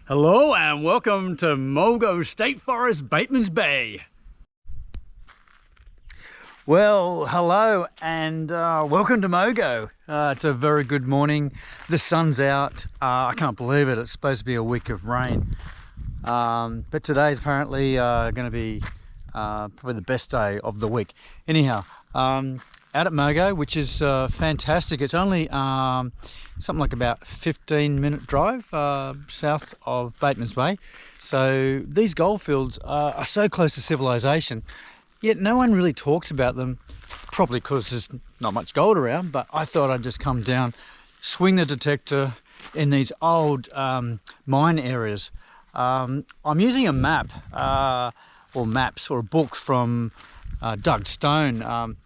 Hello and welcome to Mogo State Forest, Batemans Bay. Well, hello and welcome to Mogo. It's a very good morning. The sun's out. I can't believe it. It's supposed to be a week of rain. But today's apparently going to be probably the best day of the week. Anyhow, out at Mogo, which is fantastic. It's only something like about 15-minute drive south of Batemans Bay. So these goldfields are so close to civilization, yet no one really talks about them, probably because there's not much gold around. But I thought I'd just come down, swing the detector in these old mine areas. I'm using a map or maps or a book from Doug Stone.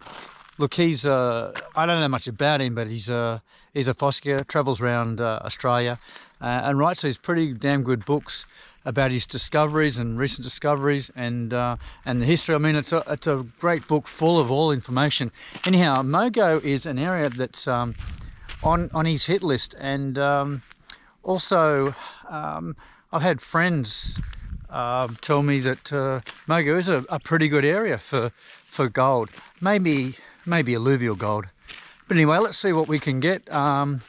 Look, he's I don't know much about him, but he's a fossicker, travels around Australia and writes these pretty damn good books about his discoveries and recent discoveries and the history. I mean, it's a great book full of all information. Anyhow, Mogo is an area that's on his hit list, and also I've had friends tell me that Mogo is a pretty good area for gold, maybe alluvial gold. But anyway, let's see what we can get in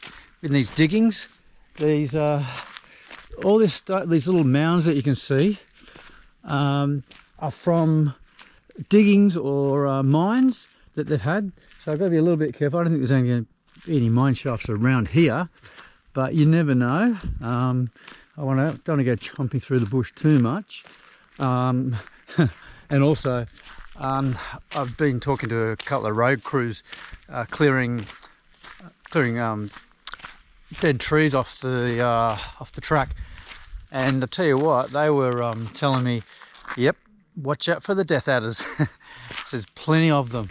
these diggings. These these little mounds that you can see are from diggings or mines that they've had. So I've got to be a little bit careful. I don't think there's going to be any mine shafts around here, but you never know. I don't want to go chomping through the bush too much. And also, I've been talking to a couple of road crews clearing dead trees off the track, and I tell you what, they were telling me, yep, watch out for the death adders. There's plenty of them.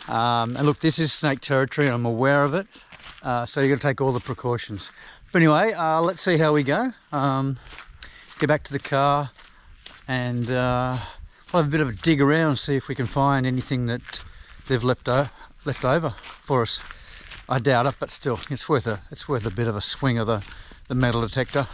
And look, this is snake territory, and I'm aware of it, so you've got to take all the precautions. But anyway, let's see how we go. Get back to the car and I'll have a bit of a dig around and see if we can find anything that they've left over for us. I doubt it, but still, it's worth a bit of a swing of the metal detector.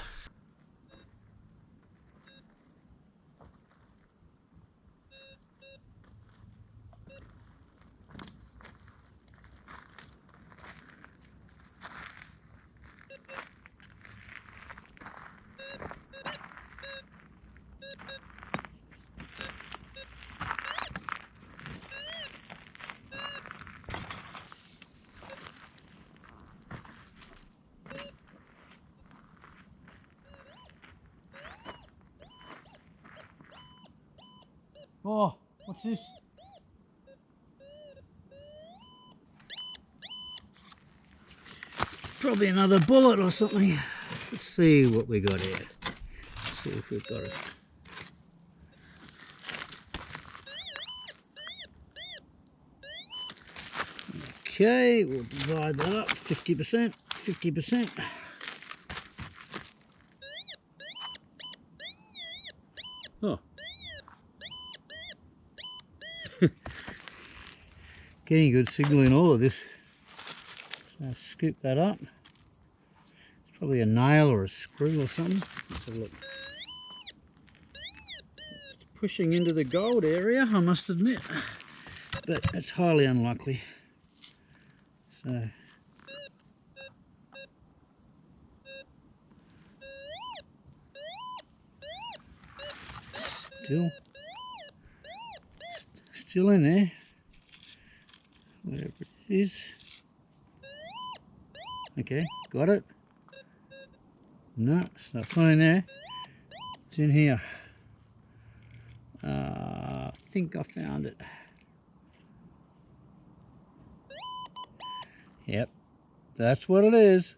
Oh, what's this? Probably another bullet or something. Let's see what we got here. Let's see if we've got it. Okay, we'll divide that up, 50%, 50%. Oh. Getting good signal in all of this. So scoop that up. It's probably a nail or a screw or something. Let's have a look. It's pushing into the gold area, I must admit, but it's highly unlikely. So still in there, whatever it is. Okay, got it. No, it's not in there. It's in here. I think I found it. Yep, that's what it is.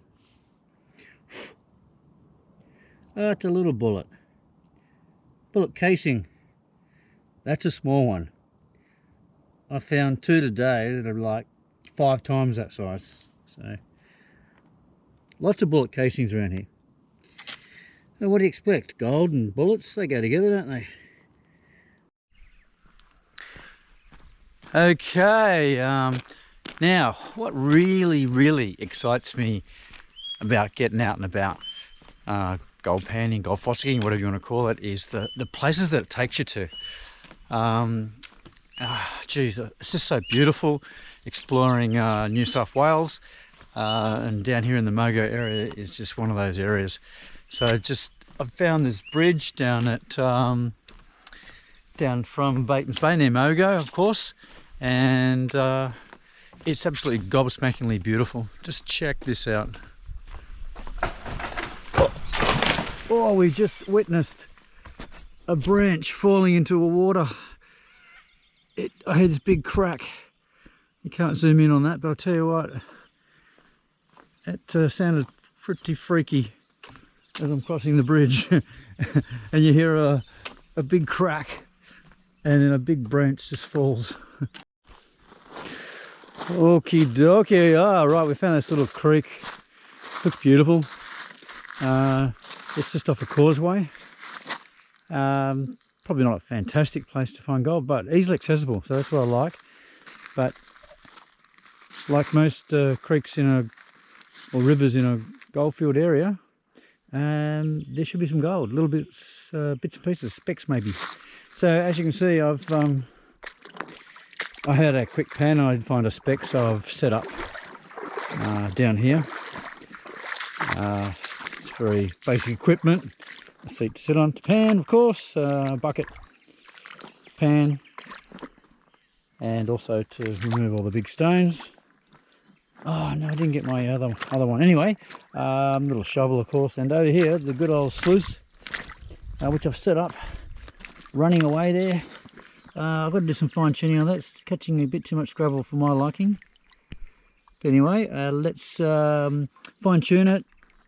Oh, it's a little bullet. Bullet casing. That's a small one. I found two today that are like 5 times that size. So lots of bullet casings around here. Now, what do you expect? Gold and bullets, they go together, don't they? Okay, now what really excites me about getting out and about, gold panning, gold fossicking, whatever you want to call it, is the places that it takes you to. Geez, it's just so beautiful exploring New South Wales, and down here in the Mogo area is just one of those areas. So I've found this bridge down at down from Batemans Bay near Mogo, of course, and it's absolutely gobsmackingly beautiful. Just check this out. Oh, we just witnessed a branch falling into the water. I had this big crack. You can't zoom in on that, but I'll tell you what, it sounded pretty freaky as I'm crossing the bridge. And you hear a big crack, and then a big branch just falls. Okie dokie. Right, we found this little creek. Looks beautiful. It's just off a causeway. Probably not a fantastic place to find gold, but easily accessible, so that's what I like. But like most creeks or rivers in a goldfield area, there should be some gold, little bits and pieces, specks maybe. So as you can see, I had a quick pan and I did find a speck, so I've set up down here. It's very basic equipment. A seat to sit on, pan of course, bucket, pan, and also to remove all the big stones. Oh no, I didn't get my other one. Anyway, little shovel of course, and over here the good old sluice, which I've set up, running away there. I've got to do some fine tuning on that. It's catching a bit too much gravel for my liking. But anyway, let's fine tune it.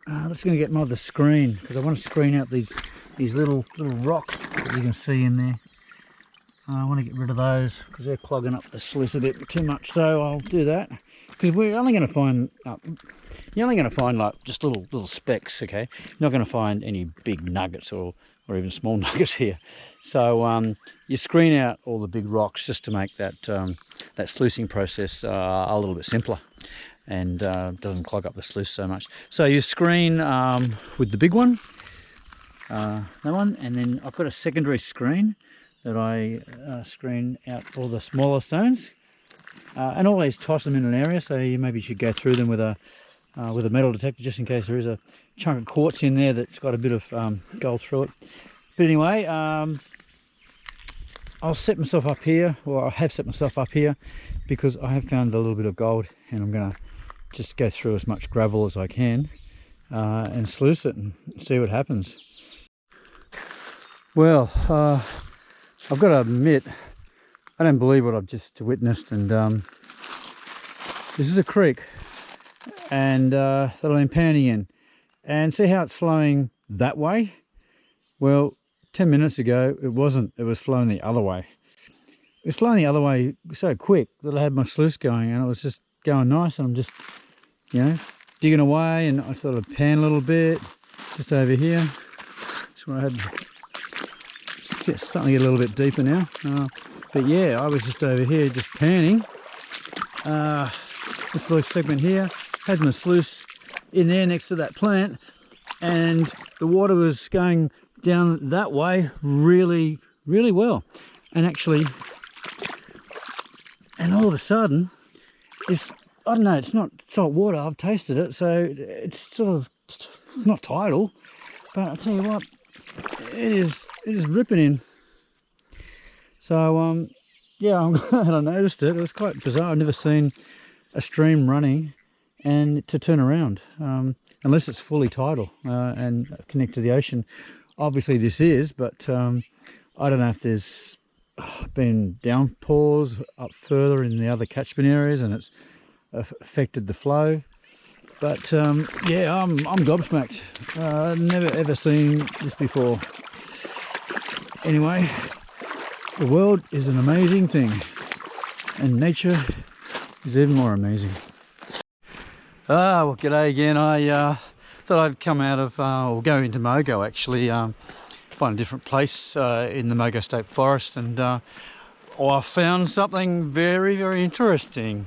Let's going to get my other screen, because I want to screen out these little rocks that you can see in there. I want to get rid of those because they're clogging up the sluice a bit too much. So I'll do that, because we're only going to find you're only going to find like just little specks. Okay, you're not going to find any big nuggets or even small nuggets here. So you screen out all the big rocks just to make that that sluicing process a little bit simpler, and doesn't clog up the sluice so much. So you screen with the big one, that one, and then I've got a secondary screen that I screen out all the smaller stones, and always toss them in an area. So you maybe should go through them with a metal detector, just in case there is a chunk of quartz in there that's got a bit of gold through it. But anyway, I'll set myself up here, or I have set myself up here, because I have found a little bit of gold, and I'm going to just go through as much gravel as I can and sluice it and see what happens. Well, I've got to admit, I don't believe what I've just witnessed, and this is a creek, and that I've been panning in, and see how it's flowing that way? Well, 10 minutes ago it wasn't, it was flowing the other way. It was flowing the other way so quick that I had my sluice going, and it was just going nice, and I'm just, you know, digging away, and I thought I'd pan a little bit just over here. That's where I had, it's starting to get a little bit deeper now, but yeah, I was just over here just panning this little segment here, had my sluice in there next to that plant, and the water was going down that way really well, and actually, and all of a sudden this, I don't know, it's not salt water, I've tasted it, so it's sort of, it's not tidal, but I'll tell you what, it is ripping in. So yeah, I'm glad I noticed it. It was quite bizarre. I've never seen a stream running and to turn around, unless it's fully tidal and connect to the ocean. Obviously this is, but I don't know if there's been downpours up further in the other catchment areas and it's affected the flow. But yeah, I'm gobsmacked. Never ever seen this before. Anyway, the world is an amazing thing, and nature is even more amazing. Well, g'day again. I thought I'd come out of, or go into Mogo actually, find a different place in the Mogo State Forest, and I found something very interesting.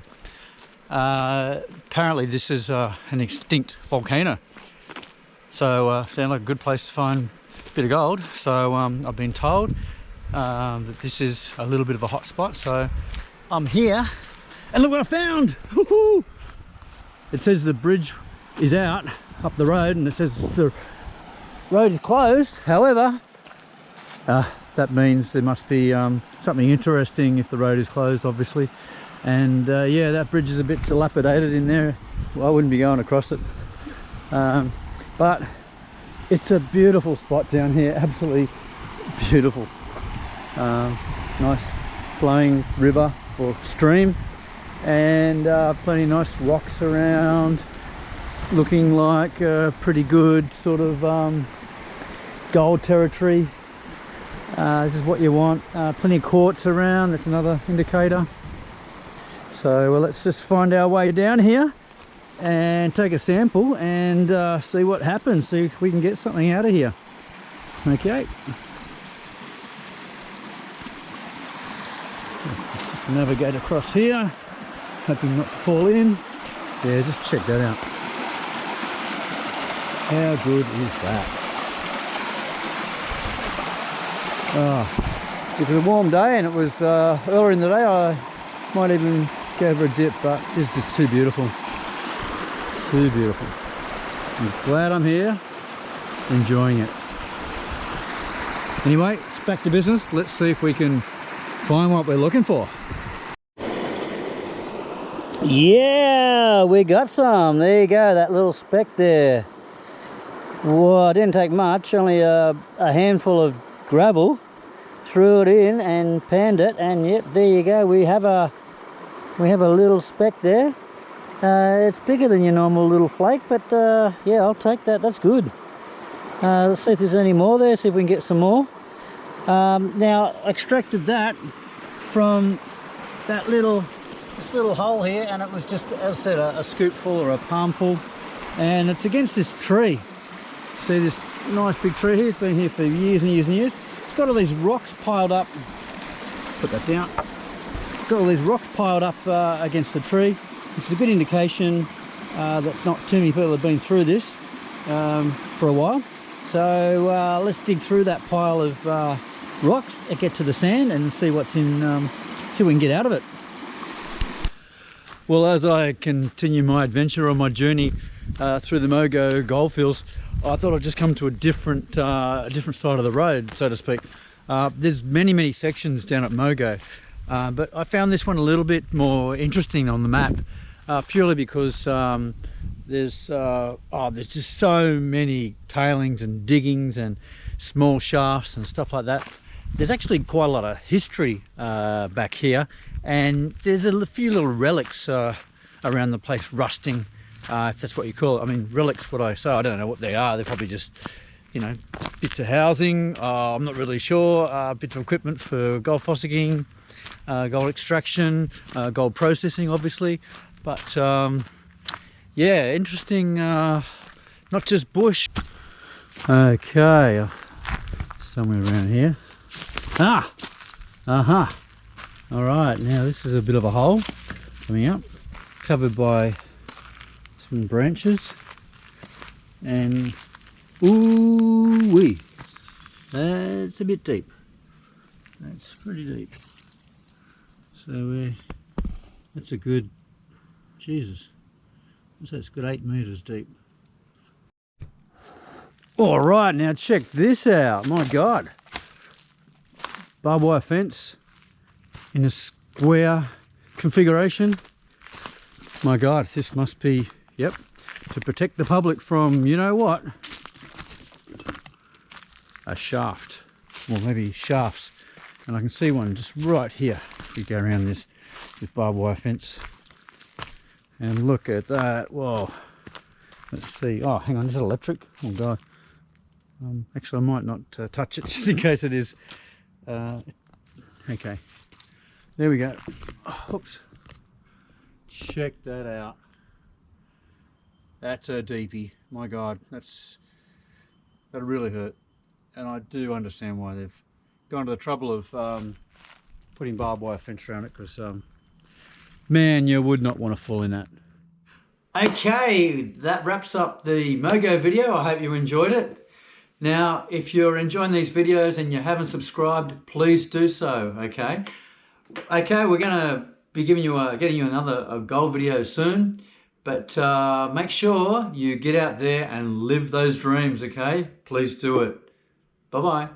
Apparently this is an extinct volcano. So sounds like a good place to find a bit of gold. So I've been told that this is a little bit of a hot spot, so I'm here and look what I found. Woohoo! It says the bridge is out up the road, and it says the road is closed. However, that means there must be something interesting if the road is closed, obviously. And yeah, that bridge is a bit dilapidated in there. Well, I wouldn't be going across it, but it's a beautiful spot down here, absolutely beautiful. Nice flowing river or stream, and plenty of nice rocks around, looking like pretty good sort of gold territory. This is what you want. Plenty of quartz around, that's another indicator. So well, let's just find our way down here and take a sample and see what happens, see if we can get something out of here. Okay. Just navigate across here, hoping not to fall in. Yeah, just check that out. How good is that? Oh, if it was a warm day and it was earlier in the day, I might even go for a dip, but it's just too beautiful. Too beautiful. I'm glad I'm here, enjoying it. Anyway, it's back to business. Let's see if we can find what we're looking for. Yeah, we got some. There you go, that little speck there. Well, it didn't take much, only a handful of gravel. Threw it in and panned it, and yep, there you go. We have a little speck there. It's bigger than your normal little flake, but yeah, I'll take that. That's good. Let's see if there's any more there, see if we can get some more. Now, I extracted that from this little hole here, and it was just, as I said, a scoopful or a palmful, and it's against this tree. See this nice big tree here? It's been here for years and years and years. It's got all these rocks piled up. Put that down. Got all these rocks piled up against the tree, which is a good indication that not too many people have been through this for a while. So let's dig through that pile of rocks and get to the sand and see what's in, see what we can get out of it. Well, as I continue my adventure on my journey through the Mogo goldfields, I thought I'd just come to a different side of the road, so to speak. There's many sections down at Mogo, but I found this one a little bit more interesting on the map, purely because there's just so many tailings and diggings and small shafts and stuff like that. There's actually quite a lot of history back here, and there's a few little relics around the place, rusting, if that's what you call it. I mean, relics, what I say, I don't know what they are. They're probably just, you know, bits of housing, I'm not really sure, bits of equipment for gold fossicking, gold extraction, gold processing, obviously. But yeah, interesting, not just bush. Okay, somewhere around here. All right, now this is a bit of a hole coming up, covered by some branches, and ooh-wee, that's a bit deep. That's pretty deep. So that's a good, Jesus, so it's good 8 meters deep. All right, now check this out. My God, barbed wire fence in a square configuration. My God, this must be, yep, to protect the public from, you know what, a shaft, or maybe shafts. And I can see one just right here if you go around this barbed wire fence. And look at that. Whoa, let's see. Oh, hang on, is it electric? Oh God. Actually, I might not touch it just in case it is. Okay, there we go. Oops. Check that out. That's a deepie. My God, that really hurt. And I do understand why they've gone to the trouble of putting barbed wire fence around it, because man, you would not want to fall in that. Okay, that wraps up the Mogo video. I hope you enjoyed it. Now, if you're enjoying these videos and you haven't subscribed, please do so, okay? Okay, we're gonna be getting you another goal video soon, but make sure you get out there and live those dreams, okay? Please do it. Bye-bye.